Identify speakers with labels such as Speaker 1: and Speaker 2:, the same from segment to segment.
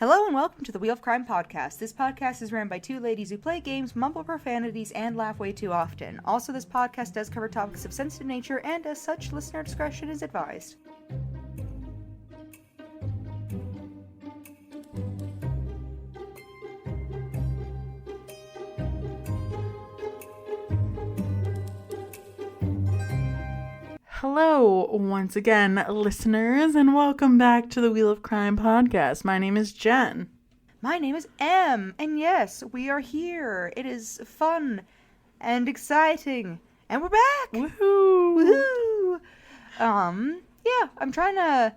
Speaker 1: Hello and welcome to the Wheel of Crime podcast. This podcast is ran by two ladies who play games, mumble profanities, and laugh way too often. Also, this podcast does cover topics of sensitive nature, and as such, listener discretion is advised.
Speaker 2: Hello, once again, listeners, and welcome back to the Wheel of Crime podcast. My name is Jen.
Speaker 1: My name is Em, and yes, we are here. It is fun and exciting, and we're back!
Speaker 2: Woohoo!
Speaker 1: Woohoo! Yeah, I'm trying to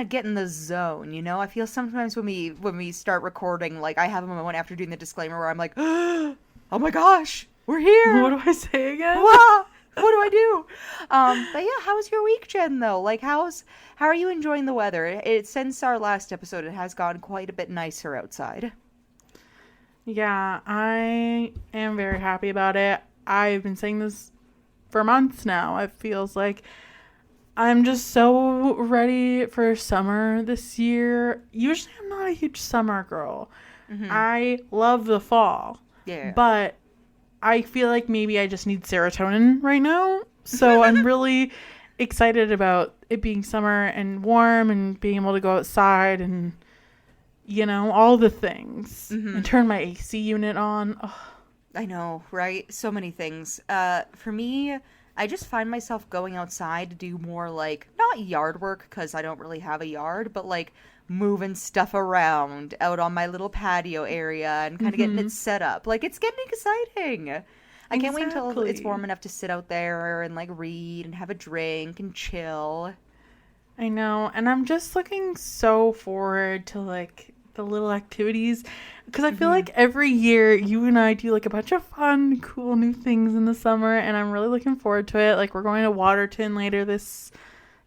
Speaker 1: get in the zone, you know? I feel sometimes when we start recording, like, I have a moment after doing the disclaimer where I'm like, oh my gosh, we're here!
Speaker 2: What do I say again?
Speaker 1: Wah! What do I do? But yeah, how was your week, Jen, though? Like, how are you enjoying the weather? Since our last episode, it has gotten quite a bit nicer outside.
Speaker 2: Yeah, I am very happy about it. I've been saying this for months now. It feels like I'm just so ready for summer this year. Usually I'm not a huge summer girl. Mm-hmm. I love the fall.
Speaker 1: Yeah.
Speaker 2: But I feel like maybe I just need serotonin right now. So I'm really excited about it being summer and warm and being able to go outside and, you know, all the things. Mm-hmm. And turn my AC unit on. Oh.
Speaker 1: I know, right? So many things. For me, I just find myself going outside to do more, like, not yard work because I don't really have a yard, but like moving stuff around out on my little patio area and kind of getting it set up. Like, it's getting exciting. I can't wait until it's warm enough to sit out there and, like, read and have a drink and chill.
Speaker 2: I know. And I'm just looking so forward to, like, the little activities. Because I feel like every year you and I do, like, a bunch of fun, cool new things in the summer. And I'm really looking forward to it. Like, we're going to Waterton later this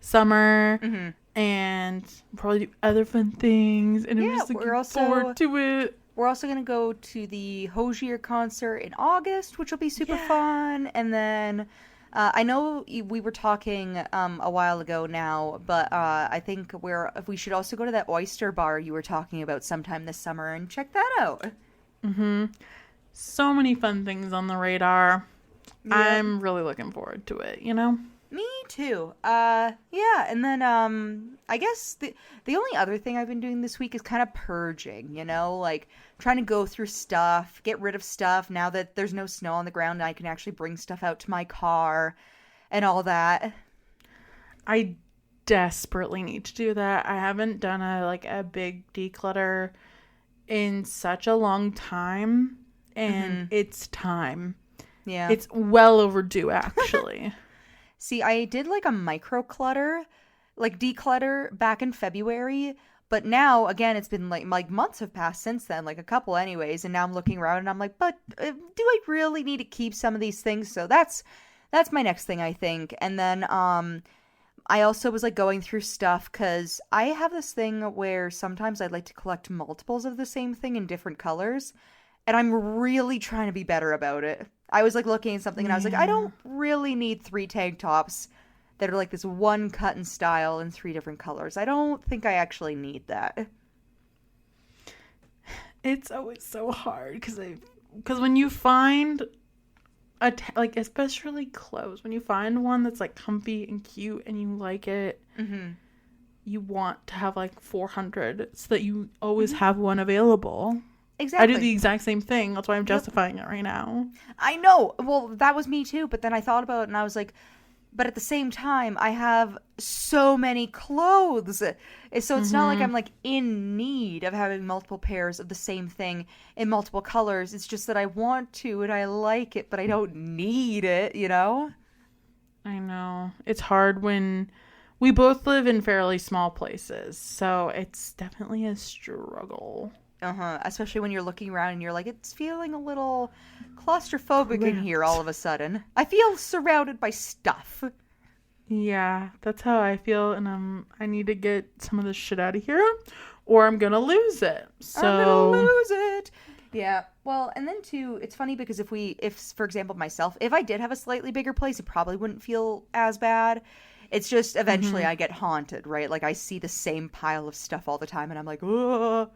Speaker 2: summer. Mm-hmm. And probably do other fun things. And I'm just looking forward to it.
Speaker 1: We're also going to go to the Hozier concert in August, which will be super fun. And then I know we were talking a while ago now, but I think we should also go to that oyster bar you were talking about sometime this summer and check that out. Mm-hmm.
Speaker 2: So many fun things on the radar. Yeah. I'm really looking forward to it, you know?
Speaker 1: Me too. Yeah, and then, I guess the only other thing I've been doing this week is kind of purging, you know, like trying to go through stuff, get rid of stuff now that there's no snow on the ground and I can actually bring stuff out to my car and all that.
Speaker 2: I desperately need to do that. I haven't done a big declutter in such a long time, and it's time.
Speaker 1: Yeah.
Speaker 2: It's well overdue, actually.
Speaker 1: See, I did like a micro clutter, like declutter back in February, but now, again, it's been like months have passed since then, like a couple anyways, and now I'm looking around and I'm like, but do I really need to keep some of these things? So that's my next thing, I think. And then I also was like going through stuff because I have this thing where sometimes I'd like to collect multiples of the same thing in different colors, and I'm really trying to be better about it. I was, like, looking at something, and I was like, I don't really need 3 tank tops that are, like, this one cut and style in 3 different colors. I don't think I actually need that.
Speaker 2: It's always so hard, because when you find, especially clothes, when you find one that's, like, comfy and cute and you like it, you want to have, like, 400 so that you always have one available.
Speaker 1: Exactly.
Speaker 2: I do the exact same thing. That's why I'm justifying it right now.
Speaker 1: I know. Well, that was me too. But then I thought about it and I was like, but at the same time, I have so many clothes. So it's not like I'm like in need of having multiple pairs of the same thing in multiple colors. It's just that I want to and I like it, but I don't need it, you know?
Speaker 2: I know. It's hard when we both live in fairly small places. So it's definitely a struggle.
Speaker 1: Especially when you're looking around and you're like, it's feeling a little claustrophobic in here all of a sudden. I feel surrounded by stuff.
Speaker 2: Yeah, that's how I feel, and I need to get some of this shit out of here, or I'm gonna lose it. So
Speaker 1: I'm gonna lose it. Yeah. Well, and then too, it's funny because if for example myself, if I did have a slightly bigger place, it probably wouldn't feel as bad. It's just eventually
Speaker 2: Mm-hmm.
Speaker 1: I get haunted, right? Like I see the same pile of stuff all the time and I'm like, oh,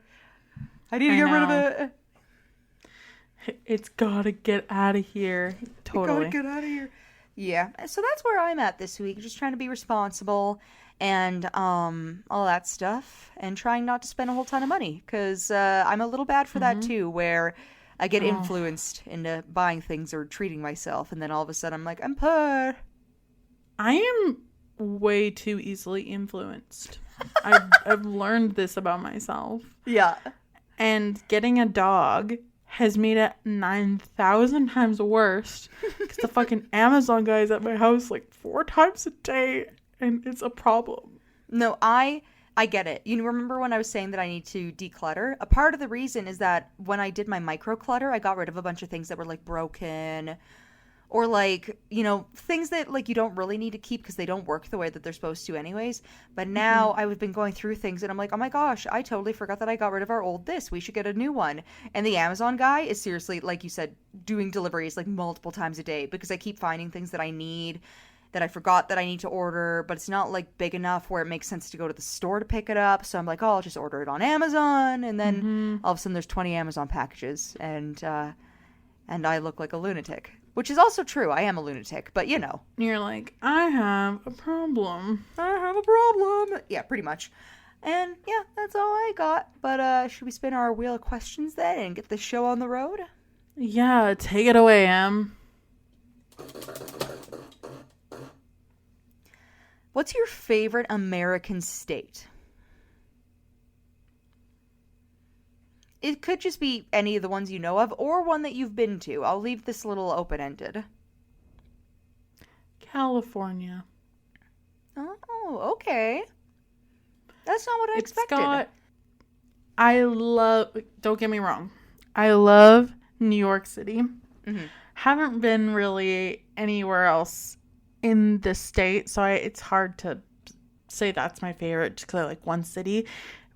Speaker 1: I need to
Speaker 2: I
Speaker 1: get rid of
Speaker 2: know.
Speaker 1: it.
Speaker 2: It's gotta get out of here.
Speaker 1: I gotta
Speaker 2: Totally.
Speaker 1: get out of here. Yeah, so that's where I'm at this week, just trying to be responsible and all that stuff, and trying not to spend a whole ton of money because I'm a little bad for that
Speaker 2: Mm-hmm.
Speaker 1: too, where I get
Speaker 2: Oh,
Speaker 1: influenced into buying things or treating myself, and then all of a sudden I'm like, I'm poor.
Speaker 2: I am way too easily influenced. I've learned this about myself.
Speaker 1: Yeah.
Speaker 2: And getting a dog has made it 9,000 times worse because the fucking Amazon guy is at my house like 4 times a day, and it's a problem.
Speaker 1: No, I get it. You remember when I was saying that I need to declutter? A part of the reason is that when I did my micro clutter, I got rid of a bunch of things that were like broken or like, things that like you don't really need to keep because they don't work the way that they're supposed to anyways. But
Speaker 2: Mm-hmm.
Speaker 1: now I've been going through things and I'm like, oh my gosh, I totally forgot that I got rid of our old this. We should get a new one. And the Amazon guy is seriously, like you said, doing deliveries like multiple times a day because I keep finding things that I need that I forgot that I need to order, but it's not like big enough where it makes sense to go to the store to pick it up. So I'm like, oh, I'll just order it on Amazon, and then
Speaker 2: Mm-hmm.
Speaker 1: all of a sudden there's 20 Amazon packages, and I look like a lunatic, which is also true. I am a lunatic, but
Speaker 2: And you're like, I have a problem.
Speaker 1: I have a problem. Yeah, pretty much. And yeah, that's all I got. But should we spin our wheel of questions then and get the show on the road?
Speaker 2: Yeah, take it away, Em.
Speaker 1: What's your favorite American state? It could just be any of the ones you know of or one that you've been to. I'll leave this a little open-ended.
Speaker 2: California.
Speaker 1: Oh, okay. That's not what I
Speaker 2: It's
Speaker 1: expected.
Speaker 2: got. I love. Don't get me wrong. I love New York City.
Speaker 1: Hmm.
Speaker 2: Haven't been really anywhere else in the state, so it's hard to say that's my favorite just because I like one city.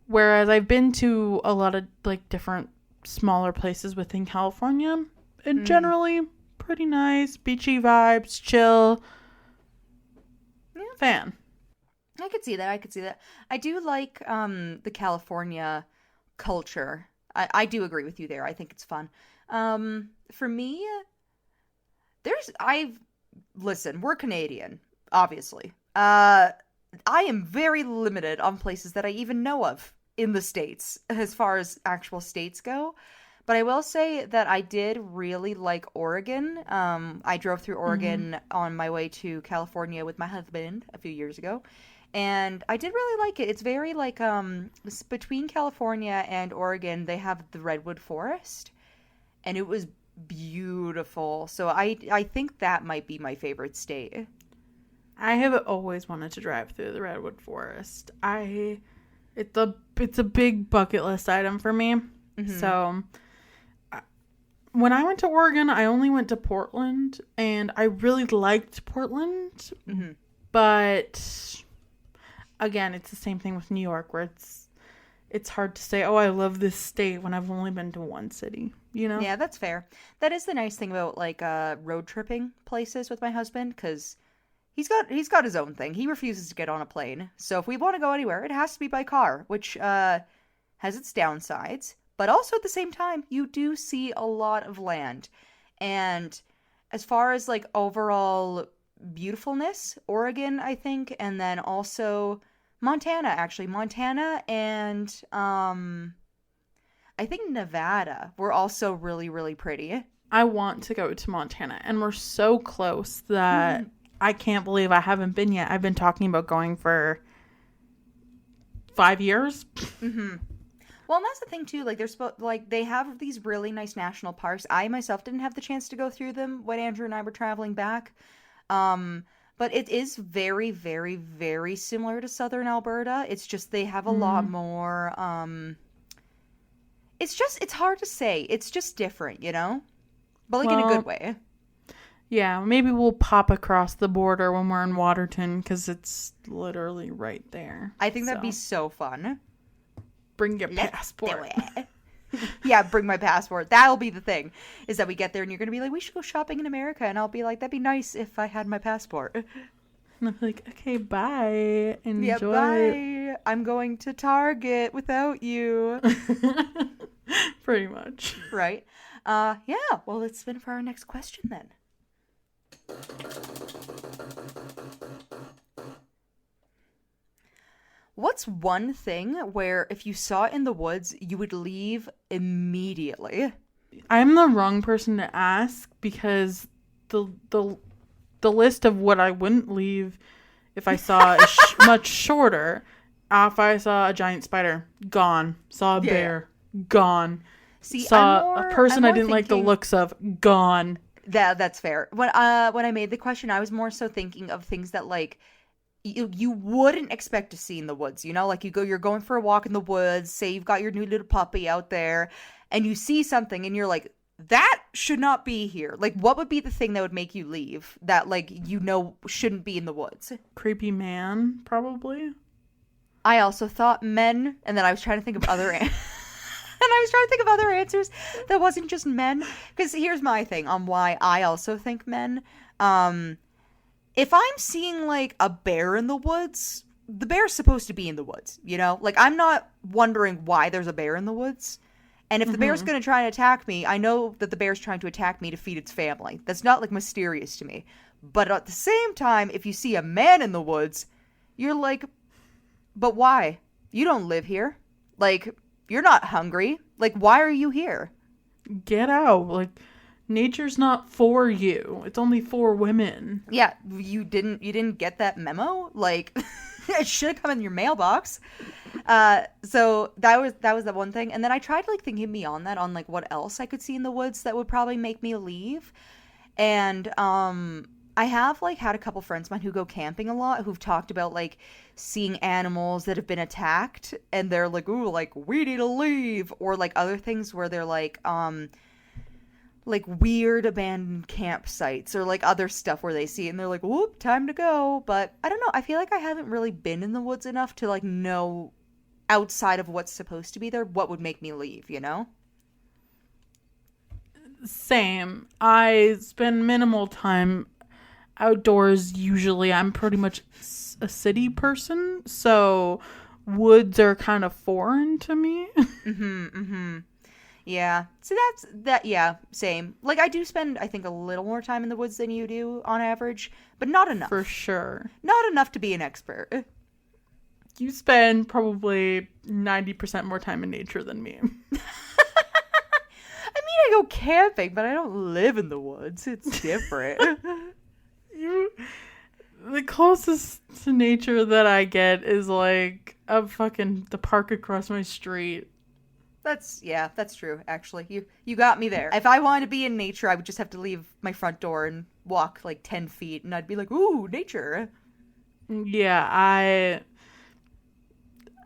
Speaker 2: Whereas I've been to a lot of like different smaller places within California, and generally pretty nice, beachy vibes, chill.
Speaker 1: Yeah.
Speaker 2: Fan.
Speaker 1: I could see that. I could see that. I do like the California culture. I do agree with you there. I think it's fun. For me, listen, we're Canadian, obviously. I am very limited on places that I even know of in the States as far as actual states go. But I will say that I did really like Oregon. I drove through
Speaker 2: Mm-hmm.
Speaker 1: Oregon on my way to California with my husband a few years ago. And I did really like it. It's very like between California and Oregon, they have the redwood forest, and it was beautiful. So I think that might be my favorite state.
Speaker 2: I have always wanted to drive through the redwood forest. It's a big bucket list item for me.
Speaker 1: Hmm.
Speaker 2: So when I went to Oregon, I only went to Portland, and I really liked Portland.
Speaker 1: Hmm.
Speaker 2: But again, it's the same thing with New York, where it's hard to say, oh, I love this state when I've only been to one city.
Speaker 1: Yeah, that's fair. That is the nice thing about like road tripping places with my husband, because he's got his own thing. He refuses to get on a plane. So if we want to go anywhere, it has to be by car, which has its downsides. But also at the same time, you do see a lot of land. And as far as like overall beautifulness, Oregon, I think, and then also Montana, actually. Montana and I think Nevada were also really, really pretty.
Speaker 2: I want to go to Montana, and we're so close that I can't believe I haven't been yet. I've been talking about going for 5 years.
Speaker 1: Mm-hmm. Well, and that's the thing too. Like they have these really nice national parks. I myself didn't have the chance to go through them when Andrew and I were traveling back. But it is very, very, very similar to Southern Alberta. It's just they have a lot more. It's hard to say. It's just different, but like in a good
Speaker 2: Well,
Speaker 1: way.
Speaker 2: yeah, maybe we'll pop across the border when we're in Waterton because it's literally right there.
Speaker 1: I think that'd be
Speaker 2: So
Speaker 1: so fun.
Speaker 2: bring your
Speaker 1: Let's do
Speaker 2: passport.
Speaker 1: it. Yeah, bring my passport. That'll be the thing. Is that we get there and you're gonna be like, we should go shopping in America, and I'll be like, that'd be nice if I had my passport.
Speaker 2: And I'm like, okay, bye.
Speaker 1: Yeah,
Speaker 2: Enjoy.
Speaker 1: bye. I'm going to Target without you.
Speaker 2: Pretty much.
Speaker 1: Right? Yeah. Well, let's spin for our next question then. What's one thing where if you saw it in the woods, you would leave immediately?
Speaker 2: I'm the wrong person to ask because the list of what I wouldn't leave if I saw is much shorter. If I saw a giant spider, gone. Saw a bear, gone.
Speaker 1: See,
Speaker 2: Saw a person I didn't like the
Speaker 1: thinking-
Speaker 2: looks of, gone.
Speaker 1: That's fair. When I made the question, I was more so thinking of things that like you wouldn't expect to see in the woods. You know, like you're going for a walk in the woods. Say you've got your new little puppy out there, and you see something, and you're like, that should not be here. Like, what would be the thing that would make you leave that like shouldn't be in the woods?
Speaker 2: Creepy man, probably.
Speaker 1: I also thought men, and then I was trying to think of other and I was trying to think of other answers that wasn't just men. Because here's my thing on why I also think men. If I'm seeing like a bear in the woods, the bear's supposed to be in the woods, you know? Like, I'm not wondering why there's a bear in the woods. And if the bear's going to try and attack me, I know that the bear's trying to attack me to feed its family. That's not like mysterious to me. But at the same time, if you see a man in the woods, you're like, but why? You don't live here. Like, you're not hungry. Like, why are you here?
Speaker 2: Get out. Like, nature's not for you. It's only for women.
Speaker 1: Yeah, you didn't get that memo? Like, it should have come in your mailbox. So that was the one thing. And then I tried like thinking beyond that on like what else I could see in the woods that would probably make me leave. And I have like had a couple friends of mine who go camping a lot who've talked about like seeing animals that have been attacked and they're like, ooh, like we need to leave, or like other things where they're like weird abandoned campsites or like other stuff where they see it and they're like, whoop, time to go. But I don't know, I feel like I haven't really been in the woods enough to like know outside of what's supposed to be there what would make me leave, you know?
Speaker 2: Same. I spend minimal time outdoors usually. I'm pretty much a city person, so woods are kind of foreign to me.
Speaker 1: Yeah. So yeah, same. Like I do spend I think a little more time in the woods than you do on average, but not enough.
Speaker 2: For sure.
Speaker 1: Not enough to be an expert.
Speaker 2: You spend probably 90% more time in nature than me.
Speaker 1: I mean, I go camping, but I don't live in the woods. It's different.
Speaker 2: The closest to nature that I get is like the park across my street.
Speaker 1: That's true, actually. You got me there. If I wanted to be in nature, I would just have to leave my front door and walk like 10 feet, and I'd be like, ooh, nature.
Speaker 2: Yeah,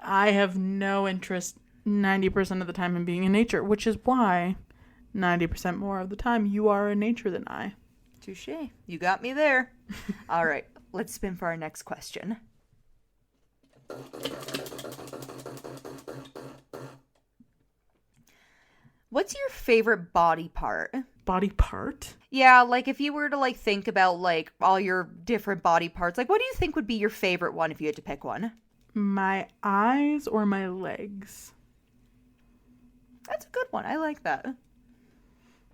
Speaker 2: I have no interest 90% of the time in being in nature, which is why 90% more of the time you are in nature than I.
Speaker 1: Touché. You got me there. All right, let's spin for our next question. What's your favorite body part?
Speaker 2: Body part?
Speaker 1: Yeah, like if you were to like think about like all your different body parts, like what do you think would be your favorite one if you had to pick one?
Speaker 2: My eyes or my legs?
Speaker 1: That's a good one. I like that.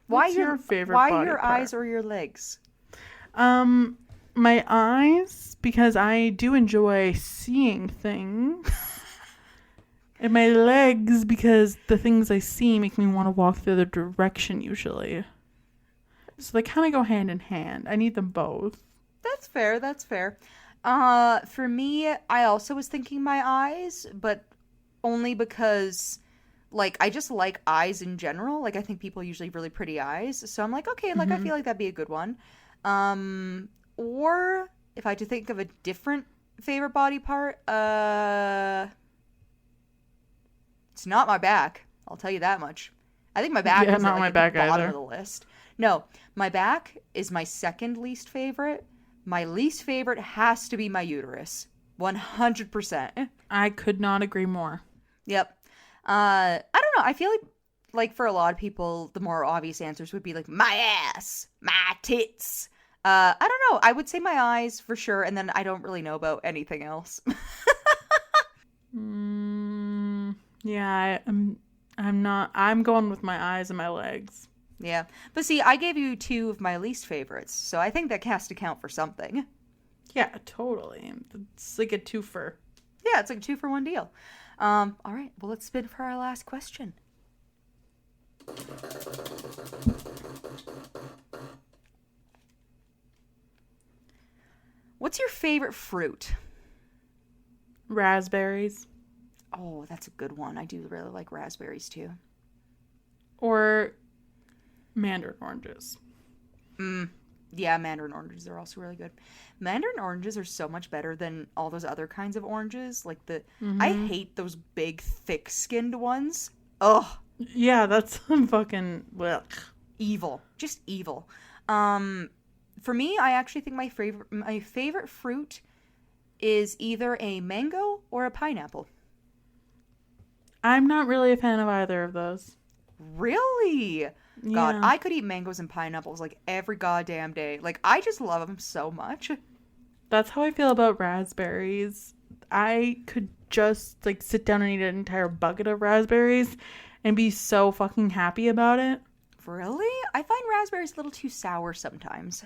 Speaker 2: What's your favorite
Speaker 1: why
Speaker 2: body
Speaker 1: your
Speaker 2: part?
Speaker 1: eyes or your legs?
Speaker 2: My eyes, because I do enjoy seeing things. And my legs, because the things I see make me want to walk the other direction usually. So they kind of go hand in hand. I need them both.
Speaker 1: That's fair. That's fair. For me, I also was thinking my eyes, but only because, like, I just like eyes in general. Like, I think people usually have really pretty eyes. So I'm like, okay, like, I feel like that'd be a good one. Or if I had to think of a different favorite body part, it's not my back. I'll tell you that much. I think my back is
Speaker 2: not
Speaker 1: like,
Speaker 2: my
Speaker 1: at
Speaker 2: back
Speaker 1: the bottom
Speaker 2: either.
Speaker 1: of the list. No, my back is my second least favorite. My least favorite has to be my uterus. 100%.
Speaker 2: I could not agree more.
Speaker 1: Yep. I don't know. I feel like for a lot of people, the more obvious answers would be like my ass, my tits, I don't know. I would say my eyes for sure, and then I don't really know about anything else.
Speaker 2: Yeah, I'm not. I'm going with my eyes and my legs.
Speaker 1: Yeah. But see, I gave you two of my least favorites, so I think that has to count for something.
Speaker 2: Yeah, totally. It's like a twofer.
Speaker 1: Yeah, it's like a 2-for-1 deal. All right. Well, let's spin for our last question. What's your favorite fruit?
Speaker 2: Raspberries.
Speaker 1: Oh, that's a good one. I do really like raspberries too.
Speaker 2: Or mandarin oranges.
Speaker 1: Yeah, mandarin oranges are also really good. Mandarin oranges are so much better than all those other kinds of oranges. Like I hate those big, thick-skinned ones. Ugh.
Speaker 2: Yeah, that's fucking blech.
Speaker 1: Evil. Just evil. For me, I actually think my favorite fruit is either a mango or a pineapple.
Speaker 2: I'm not really a fan of either of those.
Speaker 1: Really? God,
Speaker 2: Yeah.
Speaker 1: I could eat mangoes and pineapples like every goddamn day. Like, I just love them so much.
Speaker 2: That's how I feel about raspberries. I could just like sit down and eat an entire bucket of raspberries and be so fucking happy about it.
Speaker 1: Really? I find raspberries a little too sour sometimes.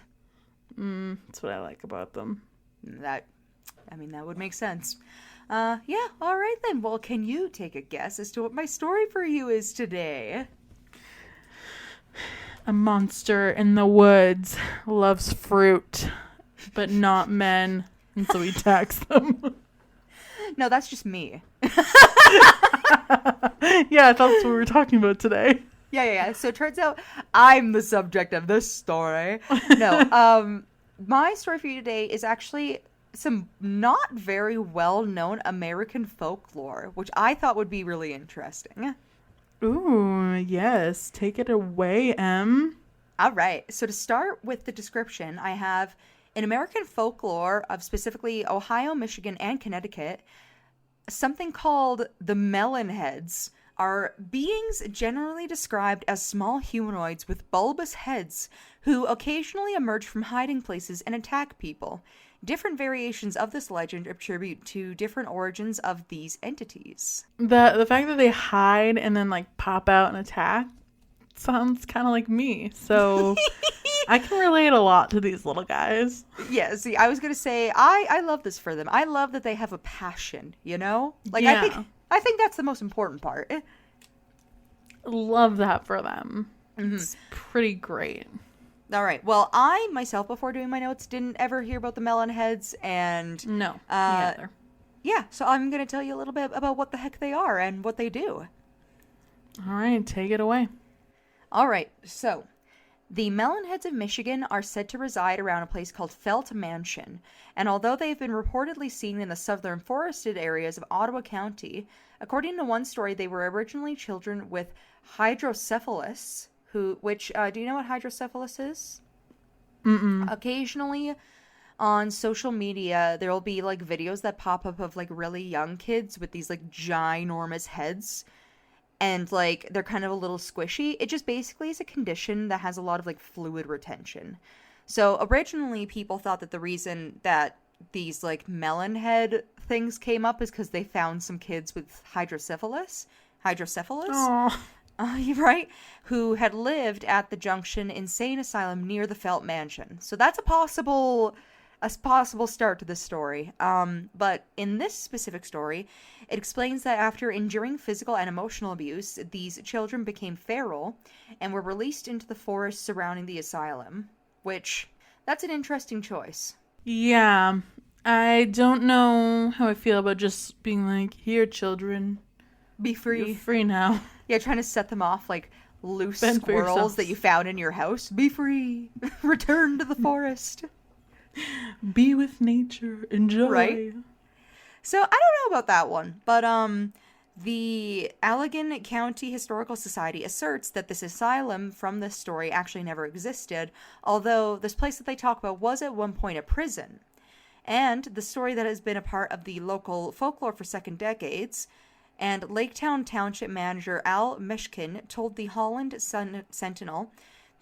Speaker 2: That's what I like about them.
Speaker 1: That would make sense. Yeah, all right then. Well, can you take a guess as to what my story for you is today?
Speaker 2: A monster in the woods loves fruit, but not men, and so he attacks them.
Speaker 1: No, that's just me.
Speaker 2: Yeah, that's what we were talking about today.
Speaker 1: Yeah. So it turns out I'm the subject of this story. No, my story for you today is actually some not very well-known American folklore, which I thought would be really interesting.
Speaker 2: Ooh, yes. Take it away, Em.
Speaker 1: All right. So to start with the description, I have in American folklore of specifically Ohio, Michigan, and Connecticut, something called the Melon Heads are beings generally described as small humanoids with bulbous heads who occasionally emerge from hiding places and attack people. Different variations of this legend attribute to different origins of these entities.
Speaker 2: The fact that they hide and then like pop out and attack sounds kind of like me. So I can relate a lot to these little guys.
Speaker 1: Yeah, see, I was going to say, I love this for them. I love that they have a passion, you know? Like,
Speaker 2: Yeah.
Speaker 1: I think that's the most important part.
Speaker 2: Love that for them. It's pretty great.
Speaker 1: All right. Well, I, myself, before doing my notes, didn't ever hear about the Melon Heads, and
Speaker 2: No, me either.
Speaker 1: yeah, so I'm going to tell you a little bit about what the heck they are and what they do.
Speaker 2: All right, take it away.
Speaker 1: All right, so the Melonheads of Michigan are said to reside around a place called Felt Mansion, and although they have been reportedly seen in the southern forested areas of Ottawa County, according to one story, they were originally children with hydrocephalus, which, do you know what hydrocephalus is?
Speaker 2: Mm-mm.
Speaker 1: Occasionally on social media, there will be, like, videos that pop up of, like, really young kids with these, like, ginormous heads. And, like, they're kind of a little squishy. It just basically is a condition that has a lot of, like, fluid retention. So, originally, people thought that the reason that these, like, melon head things came up is because they found some kids with hydrocephalus.
Speaker 2: Aww.
Speaker 1: Right? Who had lived at the Junction Insane Asylum near the Felt Mansion. So, that's a possible start to this story. But in this specific story, it explains that after enduring physical and emotional abuse, these children became feral and were released into the forest surrounding the asylum, which, that's an interesting choice.
Speaker 2: Yeah, I don't know how I feel about just being like, here, children,
Speaker 1: Be free.
Speaker 2: you're free now.
Speaker 1: Yeah, trying to set them off like loose
Speaker 2: Fend for
Speaker 1: squirrels
Speaker 2: yourselves.
Speaker 1: that you found in your house. Be free. Return to the forest.
Speaker 2: Be with nature. Enjoy.
Speaker 1: Right? So, I don't know about that one, but the Allegan County Historical Society asserts that this asylum from this story actually never existed, although this place that they talk about was at one point a prison. And the story that has been a part of the local folklore for second decades, and Laketown Township manager Al Mishkin told the Holland Sentinel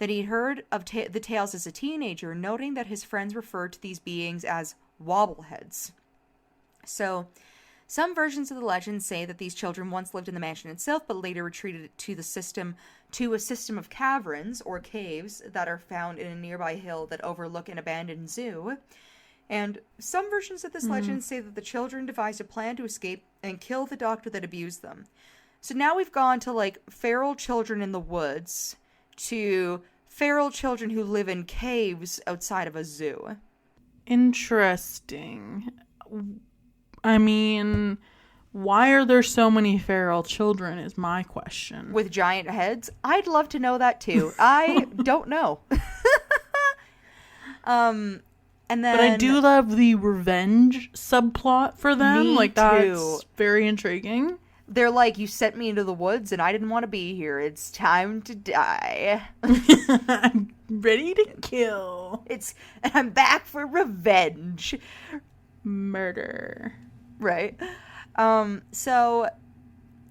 Speaker 1: that he'd heard of the tales as a teenager, noting that his friends referred to these beings as wobbleheads. So, some versions of the legend say that these children once lived in the mansion itself, but later retreated to a system of caverns or caves that are found in a nearby hill that overlook an abandoned zoo. And some versions of this legend say that the children devised a plan to escape and kill the doctor that abused them. So now we've gone to like feral children in the woods to feral children who live in caves outside of a zoo.
Speaker 2: Interesting. I mean, why are there so many feral children is my question.
Speaker 1: With giant heads? I'd love to know that too. I don't know. And then,
Speaker 2: but I do love the revenge subplot for them.
Speaker 1: Me
Speaker 2: like,
Speaker 1: too.
Speaker 2: That's very intriguing.
Speaker 1: They're like, you sent me into the woods and I didn't want to be here. It's time to die.
Speaker 2: I'm ready to kill.
Speaker 1: And I'm back for revenge.
Speaker 2: Murder.
Speaker 1: Right. So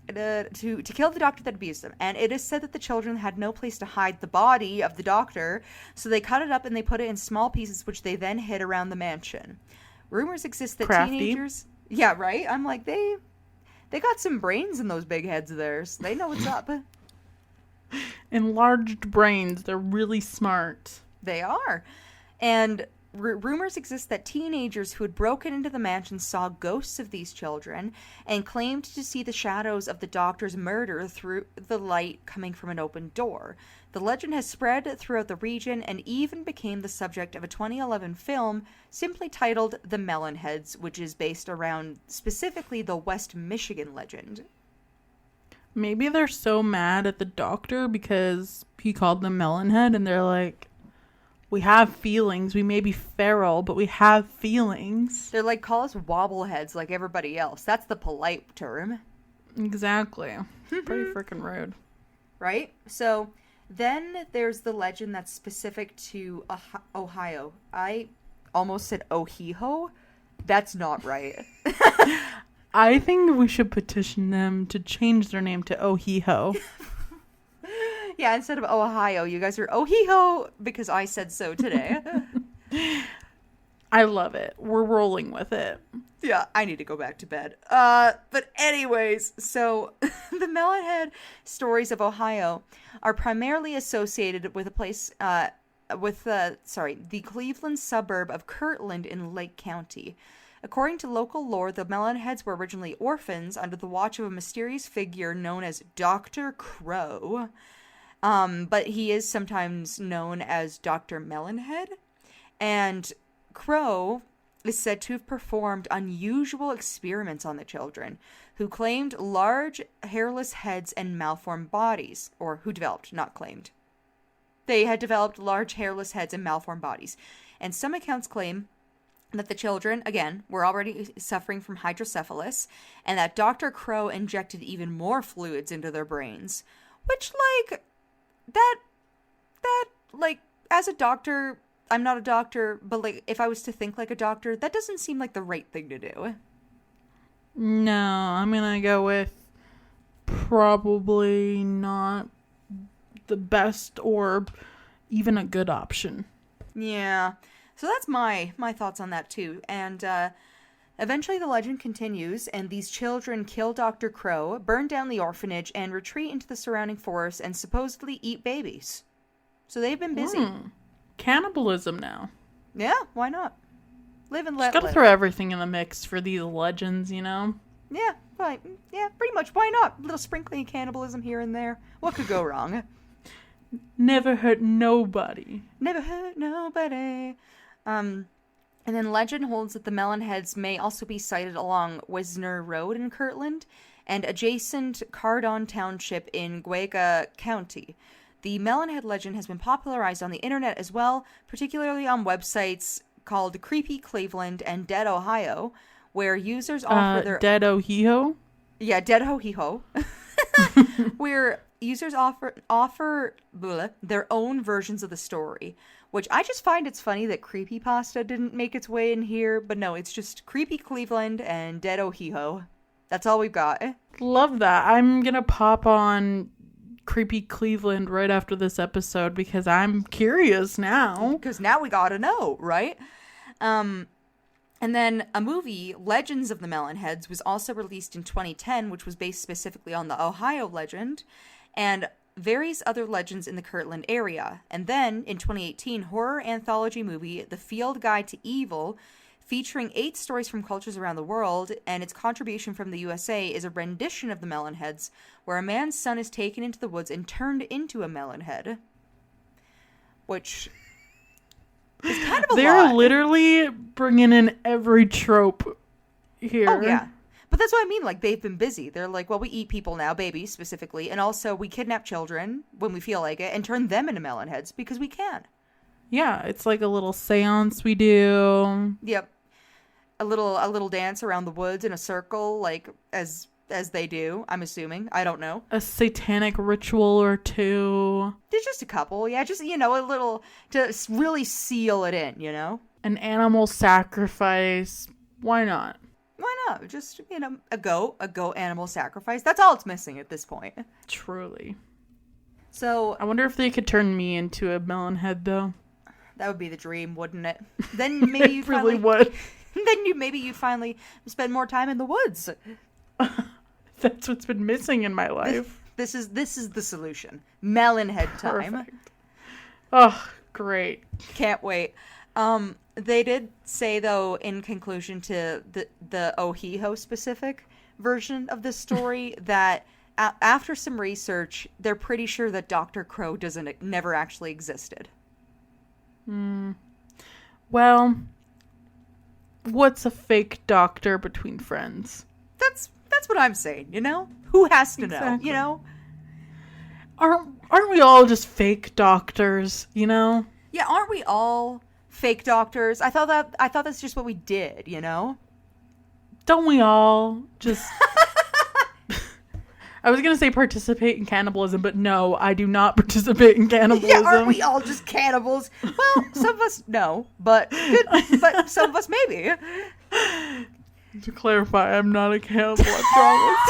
Speaker 1: to kill the doctor that abused them. And it is said that the children had no place to hide the body of the doctor, so they cut it up and they put it in small pieces, which they then hid around the mansion. Rumors exist that
Speaker 2: Crafty.
Speaker 1: teenagers... Yeah, right? I'm like, they got some brains in those big heads of theirs. They know what's up.
Speaker 2: Enlarged brains. They're really smart.
Speaker 1: They are. And rumors exist that teenagers who had broken into the mansion saw ghosts of these children and claimed to see the shadows of the doctor's murder through the light coming from an open door. The legend has spread throughout the region and even became the subject of a 2011 film simply titled The Melon Heads, which is based around specifically the West Michigan legend.
Speaker 2: Maybe they're so mad at the doctor because he called them Melonhead, and they're like, we have feelings. We may be feral, but we have feelings.
Speaker 1: They're like, call us wobbleheads like everybody else. That's the polite term.
Speaker 2: Exactly. Pretty freaking rude.
Speaker 1: Right? So then there's the legend that's specific to Ohio. I almost said Ohiho. That's not right.
Speaker 2: I think we should petition them to change their name to Ohiho.
Speaker 1: Yeah, instead of Ohio, you guys are Ohiho because I said so today.
Speaker 2: I love it. We're rolling with it.
Speaker 1: Yeah, I need to go back to bed. But anyways, so the Melonhead stories of Ohio are primarily associated with a place, the Cleveland suburb of Kirtland in Lake County. According to local lore, the Melonheads were originally orphans under the watch of a mysterious figure known as Dr. Crow. But he is sometimes known as Dr. Melonhead. And Crow is said to have performed unusual experiments on the children, who claimed large hairless heads and malformed bodies. Or who developed, not claimed. They had developed large hairless heads and malformed bodies. And some accounts claim that the children, again, were already suffering from hydrocephalus, and that Dr. Crow injected even more fluids into their brains. Which, like, like, as a doctor, I'm not a doctor, but, like, if I was to think like a doctor, that doesn't seem like the right thing to do.
Speaker 2: No, I'm gonna go with probably not the best or even a good option.
Speaker 1: Yeah. So that's my thoughts on that, too. And eventually the legend continues, and these children kill Dr. Crow, burn down the orphanage, and retreat into the surrounding forest and supposedly eat babies. So they've been busy.
Speaker 2: Cannibalism now.
Speaker 1: Yeah, why not? Live and let
Speaker 2: Just gotta
Speaker 1: live.
Speaker 2: throw everything in the mix for these legends, you know?
Speaker 1: Yeah, right. Yeah, pretty much. Why not? A little sprinkling of cannibalism here and there. What could go wrong?
Speaker 2: Never hurt nobody.
Speaker 1: Never hurt nobody. And then legend holds that the Melonheads may also be sighted along Wisner Road in Kirtland and adjacent Cardon Township in Guega County. The Melonhead legend has been popularized on the internet as well, particularly on websites called Creepy Cleveland and Dead Ohio, where users offer their...
Speaker 2: Dead Ohiho?
Speaker 1: Yeah, Dead Ho-He-Ho. Where users offer their own versions of the story, which I just find it's funny that Creepypasta didn't make its way in here, but no, it's just Creepy Cleveland and Dead Ohiho. That's all we've got.
Speaker 2: Love that. I'm gonna pop on creepy Cleveland right after this episode because I'm curious now.
Speaker 1: Because now we gotta know, right? And then a movie, Legends of the Melonheads, was also released in 2010, which was based specifically on the Ohio legend and various other legends in the Kirtland area. And then, in 2018, horror anthology movie The Field Guide to Evil, featuring 8 stories from cultures around the world, and its contribution from the USA is a rendition of the Melonheads, where a man's son is taken into the woods and turned into a melonhead. Which is kind of a lot.
Speaker 2: They're literally bringing in every trope here.
Speaker 1: Oh, yeah. But that's what I mean, like, they've been busy. They're like, well, we eat people now, babies specifically, and also we kidnap children when we feel like it and turn them into melonheads because we can.
Speaker 2: Yeah, it's like a little seance we do.
Speaker 1: Yep. A little dance around the woods in a circle, like, as they do, I'm assuming. I don't know.
Speaker 2: A satanic ritual or two.
Speaker 1: There's just a couple, yeah, just, a little, to really seal it in,
Speaker 2: An animal sacrifice. Why not?
Speaker 1: Why not? Just, a goat animal sacrifice. That's all it's missing at this point.
Speaker 2: Truly.
Speaker 1: So
Speaker 2: I wonder if they could turn me into a melon head, though.
Speaker 1: That would be the dream, wouldn't it? Then maybe you
Speaker 2: really would.
Speaker 1: Then you'd finally spend more time in the woods.
Speaker 2: That's what's been missing in my life.
Speaker 1: This is the solution. Melon head time.
Speaker 2: Perfect. Oh, great.
Speaker 1: Can't wait. They did say, though, in conclusion to the Ohiho specific version of this story, that after some research, they're pretty sure that Dr. Crow never actually existed.
Speaker 2: Well, what's a fake doctor between friends?
Speaker 1: That's what I'm saying, Who has to
Speaker 2: Exactly.
Speaker 1: know,
Speaker 2: Aren't we all just fake doctors,
Speaker 1: Yeah, aren't we all fake doctors? I thought that's just what we did,
Speaker 2: Don't we all just... I was going to say participate in cannibalism, but no, I do not participate in cannibalism.
Speaker 1: Yeah, aren't we all just cannibals? Well, some of us no, but some of us maybe.
Speaker 2: To clarify, I'm not a cannibal, I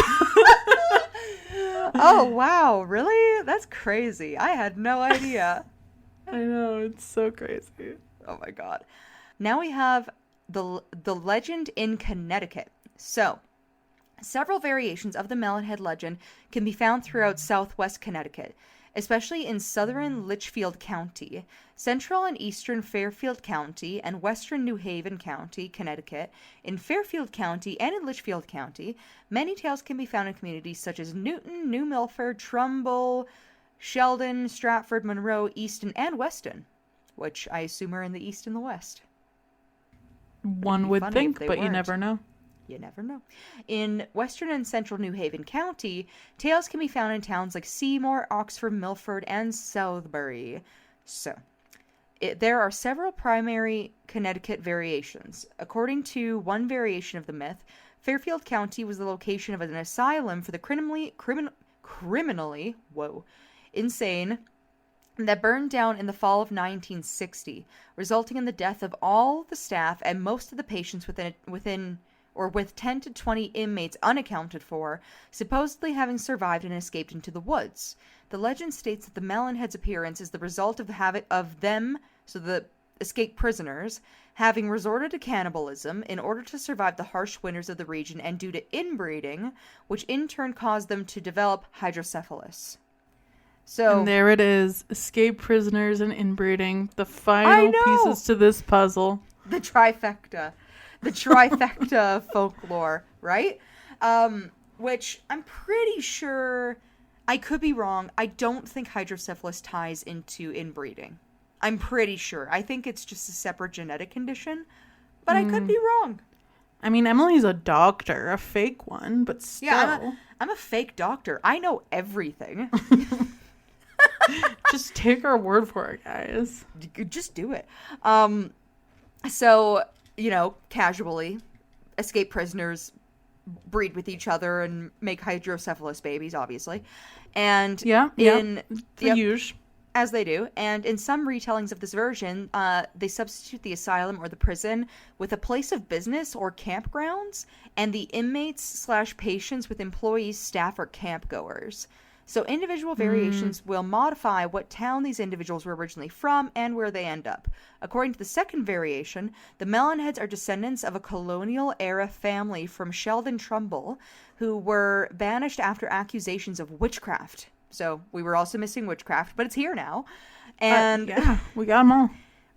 Speaker 2: promise.
Speaker 1: Oh, wow, really? That's crazy. I had no idea.
Speaker 2: I know, it's so crazy.
Speaker 1: Oh my god. Now we have the legend in Connecticut. So, several variations of the Melonhead legend can be found throughout southwest Connecticut, especially in southern Litchfield County, central and eastern Fairfield County, and western New Haven County, Connecticut. In Fairfield County and in Litchfield County, many tales can be found in communities such as Newton, New Milford, Trumbull, Sheldon, Stratford, Monroe, Easton, and Weston, which I assume are in the east and the west.
Speaker 2: One would think, but you never know.
Speaker 1: You never know. In western and central New Haven County, tales can be found in towns like Seymour, Oxford, Milford, and Southbury. So, there are several primary Connecticut variations. According to one variation of the myth, Fairfield County was the location of an asylum for the criminally insane that burned down in the fall of 1960, resulting in the death of all the staff and most of the patients with 10 to 20 inmates unaccounted for, supposedly having survived and escaped into the woods. The legend states that the Melonhead's appearance is the result of the habit of them, so the escaped prisoners, having resorted to cannibalism in order to survive the harsh winters of the region and due to inbreeding, which in turn caused them to develop hydrocephalus. So,
Speaker 2: and there it is, escaped prisoners and inbreeding, the final pieces to this puzzle.
Speaker 1: The trifecta of folklore, right? Which I'm pretty sure, I could be wrong, I don't think hydrocephalus ties into inbreeding. I'm pretty sure. I think it's just a separate genetic condition, but I could be wrong.
Speaker 2: I mean, Emily's a doctor, a fake one, but still.
Speaker 1: Yeah, I'm a fake doctor. I know everything.
Speaker 2: Just take our word for it, guys.
Speaker 1: Just do it. So, casually, escaped prisoners breed with each other and make hydrocephalus babies, obviously. And
Speaker 2: usual.
Speaker 1: As they do. And in some retellings of this version, they substitute the asylum or the prison with a place of business or campgrounds, and the inmates/patients with employees, staff, or campgoers. So individual variations will modify what town these individuals were originally from and where they end up. According to the second variation, the Melonheads are descendants of a colonial-era family from Sheldon Trumbull who were banished after accusations of witchcraft. So we were also missing witchcraft, but it's here now. And
Speaker 2: yeah, we got them all.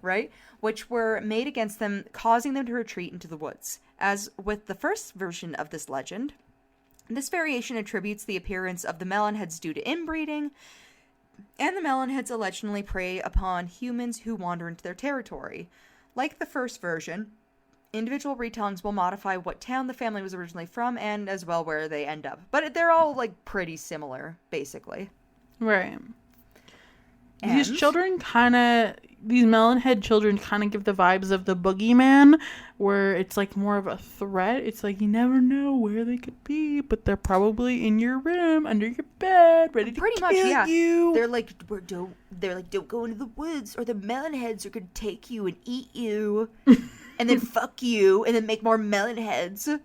Speaker 1: Right? Which were made against them, causing them to retreat into the woods. As with the first version of this legend, this variation attributes the appearance of the Melonheads due to inbreeding, and the Melonheads allegedly prey upon humans who wander into their territory. Like the first version, individual retellings will modify what town the family was originally from and as well where they end up. But they're all like pretty similar, basically.
Speaker 2: Right.
Speaker 1: And
Speaker 2: these Melonhead children kind of give the vibes of the boogeyman, where it's like more of a threat. It's like you never know where they could be, but they're probably in your room, under your bed, ready to
Speaker 1: pretty
Speaker 2: kill
Speaker 1: much, yeah.
Speaker 2: you.
Speaker 1: They're like, don't go into the woods, or the Melonheads are gonna take you and eat you, and then fuck you, and then make more Melonheads,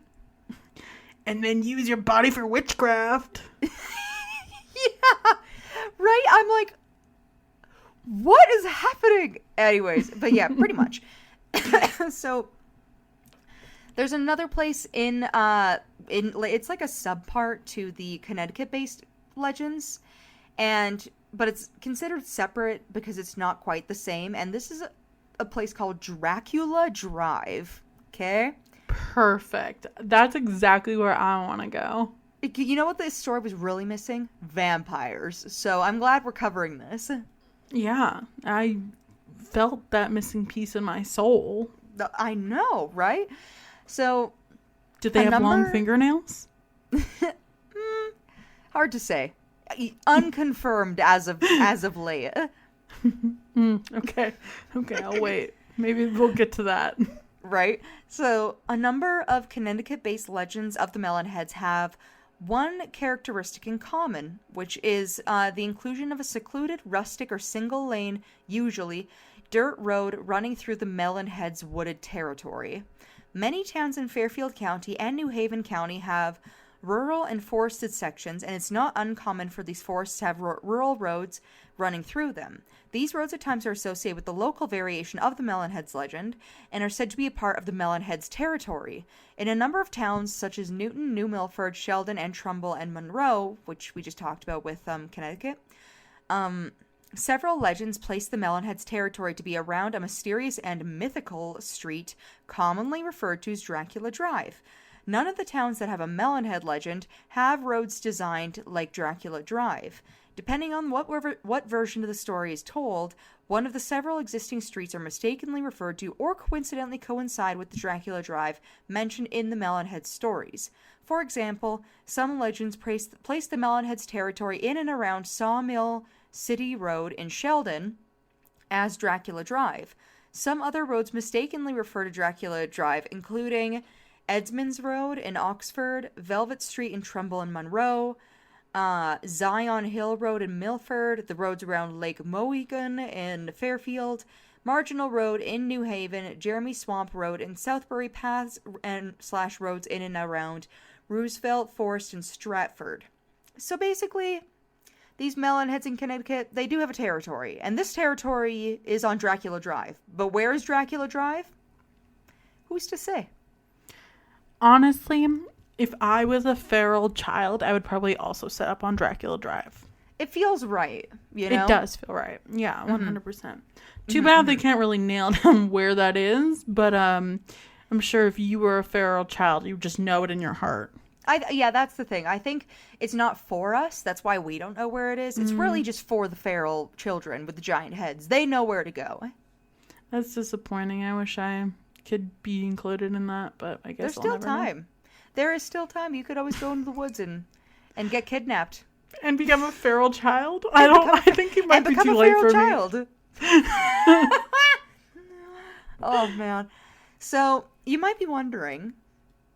Speaker 2: and then use your body for witchcraft.
Speaker 1: Yeah, right. I'm like, what is happening? Anyways, but yeah, pretty much. So there's another place in it's like a subpart to the Connecticut-based legends, but it's considered separate because it's not quite the same. And this is a place called Dracula Drive. Okay.
Speaker 2: Perfect. That's exactly where I want to go.
Speaker 1: You know what this story was really missing? Vampires. So I'm glad we're covering this.
Speaker 2: Yeah, I felt that missing piece in my soul.
Speaker 1: I know, right? So,
Speaker 2: did they have long fingernails?
Speaker 1: Hard to say. Unconfirmed as of late.
Speaker 2: Okay, I'll wait. Maybe we'll get to that.
Speaker 1: Right? So, a number of Connecticut-based legends of the Melonheads have one characteristic in common, which is the inclusion of a secluded, rustic, or single-lane, usually, dirt road running through the Melonheads' wooded territory. Many towns in Fairfield County and New Haven County have rural and forested sections, and it's not uncommon for these forests to have rural roads running through them. These roads at times are associated with the local variation of the Melonheads legend and are said to be a part of the Melonheads territory. In a number of towns such as Newton, New Milford, Sheldon, and Trumbull and Monroe, which we just talked about with Connecticut, several legends place the Melonheads territory to be around a mysterious and mythical street commonly referred to as Dracula Drive. None of the towns that have a Melonhead legend have roads designed like Dracula Drive. Depending on what version of the story is told, one of the several existing streets are mistakenly referred to or coincidentally coincide with the Dracula Drive mentioned in the Melonhead stories. For example, some legends place the Melonheads territory in and around Sawmill City Road in Sheldon as Dracula Drive. Some other roads mistakenly refer to Dracula Drive, including Edmonds Road in Oxford, Velvet Street in Trumbull and Monroe, Zion Hill Road in Milford, the roads around Lake Mohegan in Fairfield, Marginal Road in New Haven, Jeremy Swamp Road in Southbury, paths and / roads in and around Roosevelt, Forest, and Stratford. So basically, these Melonheads in Connecticut, they do have a territory, and this territory is on Dracula Drive. But where is Dracula Drive? Who's to say?
Speaker 2: Honestly, if I was a feral child, I would probably also set up on Dracula Drive.
Speaker 1: It feels right, you know?
Speaker 2: It does feel right. Yeah, 100%. Too bad they can't really nail down where that is, but I'm sure if you were a feral child, you would just know it in your heart.
Speaker 1: Yeah, that's the thing. I think it's not for us. That's why we don't know where it is. It's really just for the feral children with the giant heads. They know where to go.
Speaker 2: That's disappointing. I wish I could be included in that, but I guess
Speaker 1: there's still time.
Speaker 2: Know.
Speaker 1: There is still time. You could always go into the woods and get kidnapped
Speaker 2: and become a feral child. I think it might be too late for me.
Speaker 1: Oh man. So you might be wondering,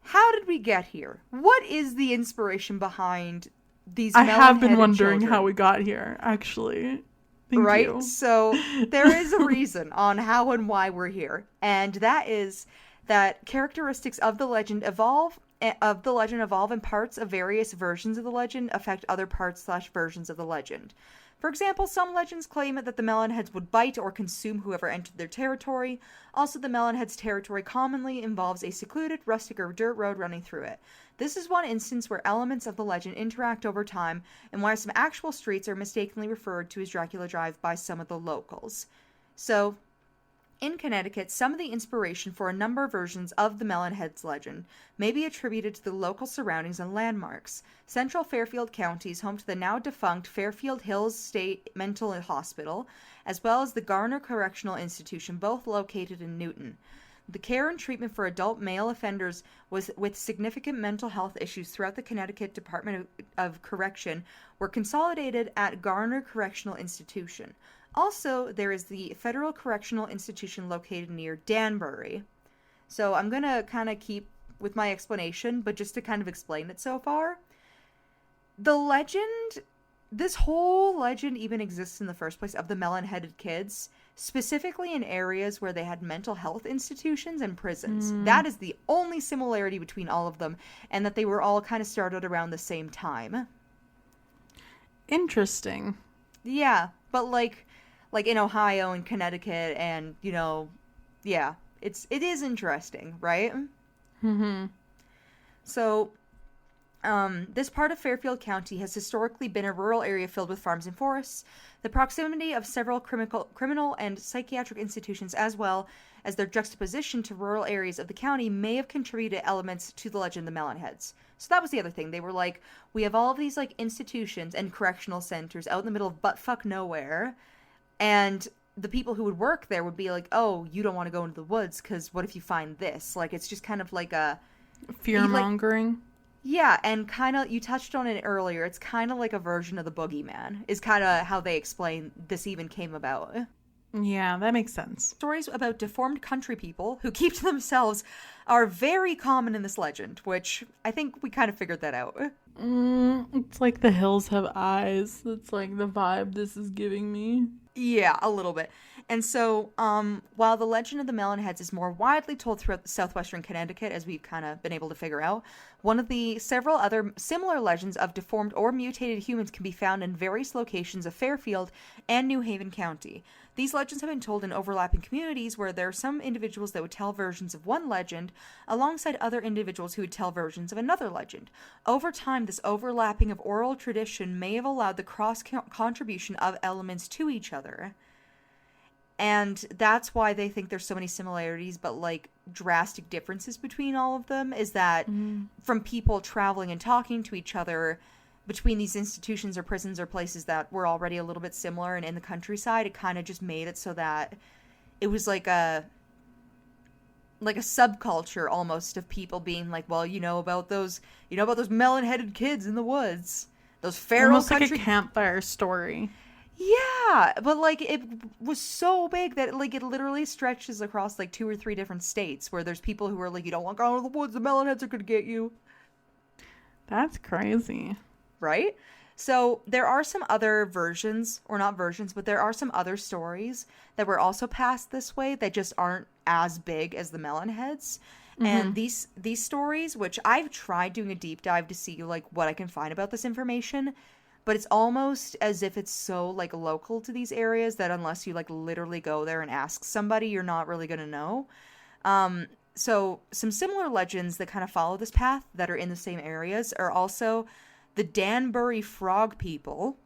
Speaker 1: how did we get here? What is the inspiration behind these?
Speaker 2: I have been
Speaker 1: children?
Speaker 2: wondering how we got here, actually. Thank you.
Speaker 1: So there is a reason on how and why we're here, and that is that characteristics of the legend evolve of the legend evolve, and parts of various versions of the legend affect other parts/versions of the legend. For example, some legends claim that the Melonheads would bite or consume whoever entered their territory. Also, the Melonheads' territory commonly involves a secluded, rustic, or dirt road running through it. This is one instance where elements of the legend interact over time, and why some actual streets are mistakenly referred to as Dracula Drive by some of the locals. So, in Connecticut, some of the inspiration for a number of versions of the Melonheads legend may be attributed to the local surroundings and landmarks. Central Fairfield County is home to the now defunct Fairfield Hills State Mental Hospital, as well as the Garner Correctional Institution, both located in Newton. The care and treatment for adult male offenders with significant mental health issues throughout the Connecticut Department of Correction were consolidated at Garner Correctional Institution. Also, there is the Federal Correctional Institution located near Danbury. So I'm going to kind of keep with my explanation, but just to kind of explain it so far. The legend, this whole legend even exists in the first place of the melon-headed kids, specifically in areas where they had mental health institutions and prisons. That is the only similarity between all of them, and that they were all kind of started around the same time.
Speaker 2: Interesting.
Speaker 1: Yeah, but like in Ohio and Connecticut and, yeah, it is interesting, right?
Speaker 2: Mm-hmm.
Speaker 1: So, this part of Fairfield County has historically been a rural area filled with farms and forests. The proximity of several criminal and psychiatric institutions, as well as their juxtaposition to rural areas of the county, may have contributed elements to the legend of the Melonheads. So that was the other thing. They were like, we have all of these institutions and correctional centers out in the middle of buttfuck nowhere, and the people who would work there would be like, oh, you don't want to go into the woods because what if you find this? Like, it's just kind of like a
Speaker 2: fear-mongering.
Speaker 1: Yeah, and kind of, you touched on it earlier, it's kind of like a version of the boogeyman, is kind of how they explain this even came about.
Speaker 2: Yeah, that makes sense.
Speaker 1: Stories about deformed country people who keep to themselves are very common in this legend, which I think we kind of figured that out.
Speaker 2: It's like the hills have eyes. It's like the vibe this is giving me.
Speaker 1: Yeah, a little bit. And so, while the legend of the Melonheads is more widely told throughout southwestern Connecticut, as we've kind of been able to figure out, one of the several other similar legends of deformed or mutated humans can be found in various locations of Fairfield and New Haven County. These legends have been told in overlapping communities where there are some individuals that would tell versions of one legend alongside other individuals who would tell versions of another legend. Over time, this overlapping of oral tradition may have allowed the cross-contribution of elements to each other. And that's why they think there's so many similarities, but like drastic differences between all of them is that from people traveling and talking to each other between these institutions or prisons or places that were already a little bit similar and in the countryside, it kind of just made it so that it was like a subculture almost of people being like, well, about those melon-headed kids in the woods, those feral
Speaker 2: almost
Speaker 1: country...
Speaker 2: like a campfire story.
Speaker 1: Yeah, but like it was so big that like it literally stretches across like 2 or 3 different states where there's people who are like, you don't want to go into the woods, the melonheads are gonna get you.
Speaker 2: That's crazy.
Speaker 1: Right? So there are some other versions, or not versions, but there are some other stories that were also passed this way that just aren't as big as the Melonheads. Mm-hmm. And these stories, which I've tried doing a deep dive to see like what I can find about this information, but it's almost as if it's so like local to these areas that unless you like literally go there and ask somebody, you're not really going to know. So some similar legends that kind of follow this path that are in the same areas are also the Danbury Frog People,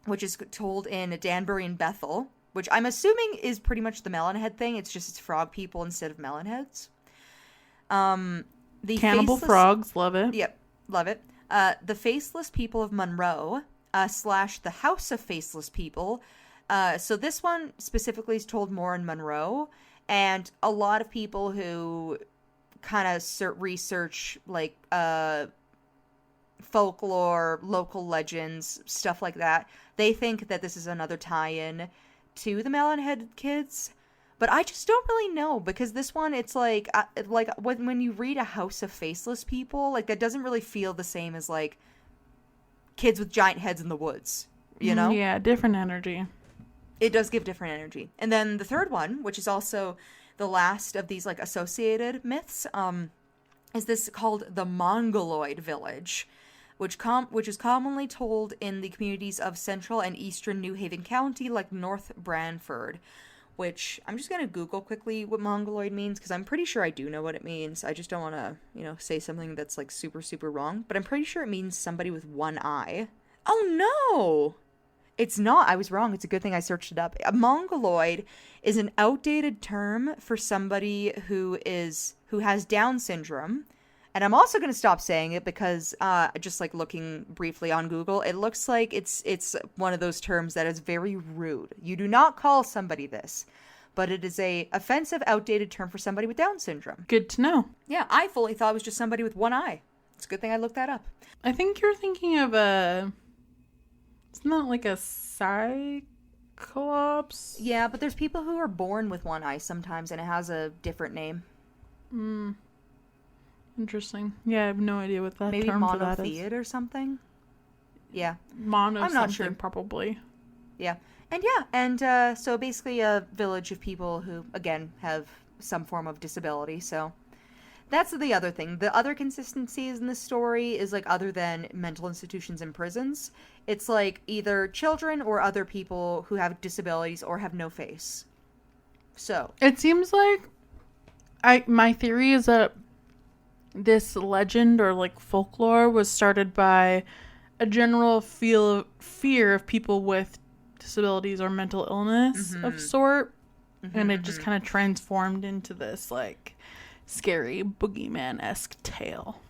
Speaker 1: which is told in Danbury and Bethel, which I'm assuming is pretty much the Melonhead thing. It's just it's frog people instead of Melonheads. The
Speaker 2: Cannibal frogs, love it.
Speaker 1: Yep, love it. The Faceless People of Monroe, / the House of Faceless People. So this one specifically is told more in Monroe, and a lot of people who kind of research like folklore, local legends, stuff like that, they think that this is another tie-in to the Melonheaded Kids. But I just don't really know, because this one, it's like when you read A House of Faceless People, like that doesn't really feel the same as like kids with giant heads in the woods, you know?
Speaker 2: Yeah, different energy.
Speaker 1: It does give different energy. And then the third one, which is also the last of these like associated myths, is this called the Mongoloid village, which is commonly told in the communities of central and eastern New Haven County, like North Branford. Which I'm just gonna Google quickly what Mongoloid means, because I'm pretty sure I do know what it means. I just don't want to, say something that's like super super wrong. But I'm pretty sure it means somebody with one eye. Oh no! It's not. I was wrong. It's a good thing I searched it up. A mongoloid is an outdated term for somebody who has Down syndrome. And I'm also going to stop saying it because just like looking briefly on Google, it looks like it's one of those terms that is very rude. You do not call somebody this, but it is a offensive, outdated term for somebody with Down syndrome.
Speaker 2: Good to know.
Speaker 1: Yeah, I fully thought it was just somebody with one eye. It's a good thing I looked that up.
Speaker 2: I think you're thinking of it's not like a cyclops.
Speaker 1: Yeah, but there's people who are born with one eye sometimes, and it has a different name.
Speaker 2: Interesting. Yeah, I have no idea what that
Speaker 1: Maybe
Speaker 2: term for that is.
Speaker 1: monotheid or something. Yeah,
Speaker 2: Mono
Speaker 1: I'm not
Speaker 2: something,
Speaker 1: sure.
Speaker 2: probably.
Speaker 1: Yeah, and so basically a village of people who again have some form of disability. So that's the other thing. The other consistencies in this story is like other than mental institutions and prisons, it's like either children or other people who have disabilities or have no face. So
Speaker 2: It seems like my theory is that this legend or like folklore was started by a general fear of people with disabilities or mental illness of sort, and it just kind of transformed into this like scary boogeyman-esque tale.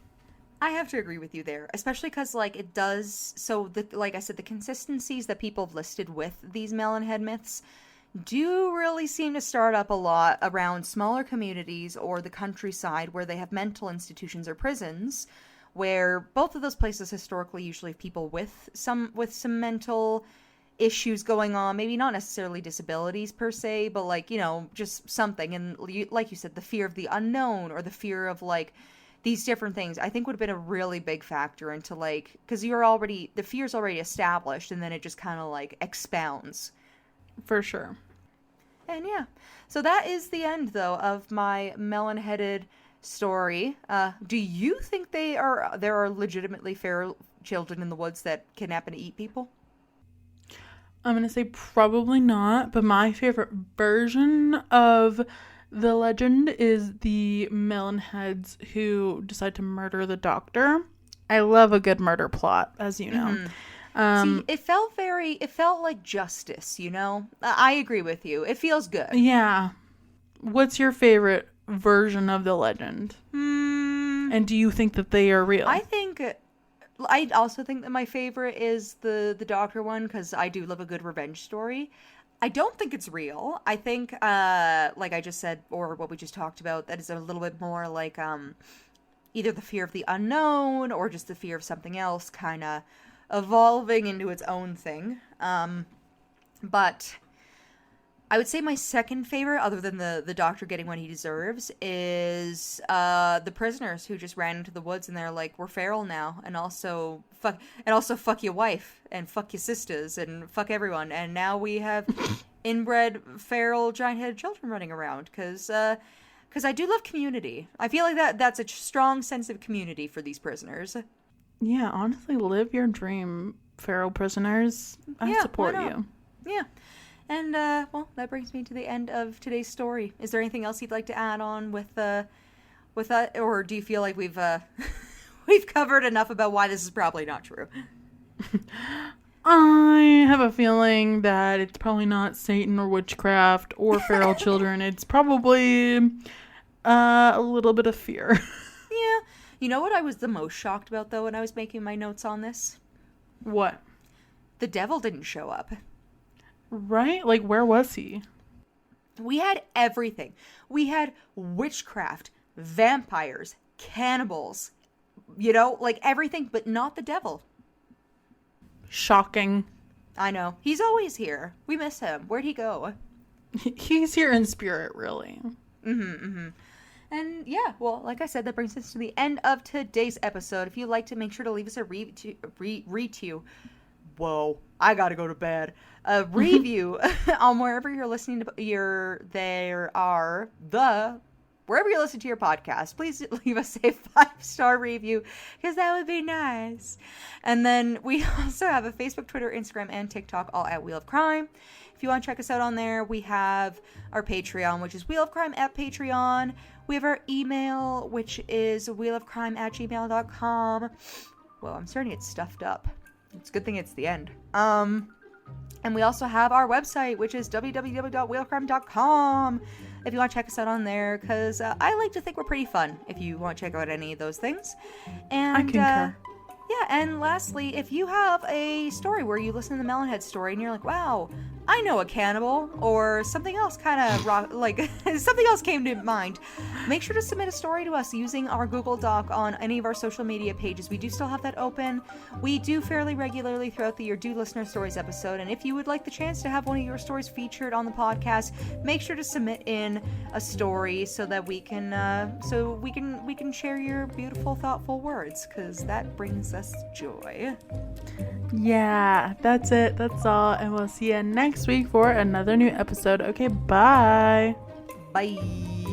Speaker 1: I have to agree with you there, especially because like it does. So like I said, the consistencies that people have listed with these Melon Head myths do really seem to start up a lot around smaller communities or the countryside where they have mental institutions or prisons, where both of those places historically usually have people with some mental issues going on, maybe not necessarily disabilities per se, but like, just something. And like you said, the fear of the unknown or the fear of like these different things, I think would have been a really big factor into like, because the fear's already established, and then it just kind of like expounds.
Speaker 2: For sure.
Speaker 1: And yeah, so that is the end though of my melon-headed story. Do you think there are legitimately feral children in the woods that kidnap and eat people?
Speaker 2: I'm gonna say probably not, but my favorite version of the legend is the Melonheads who decide to murder the doctor. I love a good murder plot, as you know.
Speaker 1: See, it felt like justice, I agree with you. It feels good.
Speaker 2: Yeah. What's your favorite version of the legend? And do you think that they are real?
Speaker 1: I also think that my favorite is the doctor one, because I do love a good revenge story. I don't think it's real. I think, like I just said, or what we just talked about, that is a little bit more like either the fear of the unknown or just the fear of something else kind of evolving into its own thing. But I would say my second favorite, other than the doctor getting what he deserves, is the prisoners who just ran into the woods and they're like, we're feral now, and also fuck your wife and fuck your sisters and fuck everyone, and now we have inbred feral giant-headed children running around because I do love community. I feel like that's a strong sense of community for these prisoners.
Speaker 2: Yeah, honestly, live your dream, feral prisoners. I support you.
Speaker 1: Yeah. And, well, that brings me to the end of today's story. Is there anything else you'd like to add on with that? Or do you feel like we've covered enough about why this is probably not true?
Speaker 2: I have a feeling that it's probably not Satan or witchcraft or feral children. It's probably a little bit of fear.
Speaker 1: Yeah. You know what I was the most shocked about, though, when I was making my notes on this?
Speaker 2: What?
Speaker 1: The devil didn't show up.
Speaker 2: Right? Like, where was he?
Speaker 1: We had everything. We had witchcraft, vampires, cannibals, like everything, but not the devil.
Speaker 2: Shocking.
Speaker 1: I know. He's always here. We miss him. Where'd he go?
Speaker 2: He's here in spirit, really.
Speaker 1: And yeah, well, like I said, that brings us to the end of today's episode. If you'd like to, make sure to leave us a review. Whoa, I gotta go to bed. A review on wherever you're listening to. There are the wherever you listen to your podcast, please leave us a 5-star review because that would be nice. And then we also have a Facebook, Twitter, Instagram, and TikTok, all at Wheel of Crime. If you want to check us out on there, we have our Patreon, which is Wheel of Crime at Patreon. We have our email, which is wheelofcrime@gmail.com. Well, I'm starting to get stuffed up. It's a good thing it's the end. And we also have our website, which is www.wheelofcrime.com. If you want to check us out on there, because I like to think we're pretty fun if you want to check out any of those things. And
Speaker 2: I concur.
Speaker 1: yeah, and lastly, if you have a story where you listen to the Melonhead story and you're like, wow, I know a cannibal, or something else kind of something else came to mind, make sure to submit a story to us using our Google Doc on any of our social media pages. We do still have that open. We do fairly regularly throughout the year do listener stories episode, and if you would like the chance to have one of your stories featured on the podcast, make sure to submit in a story so that we can share your beautiful, thoughtful words, because that brings us joy.
Speaker 2: Yeah, that's it. That's all. And we'll see you next week for another new episode. Okay, bye.
Speaker 1: Bye.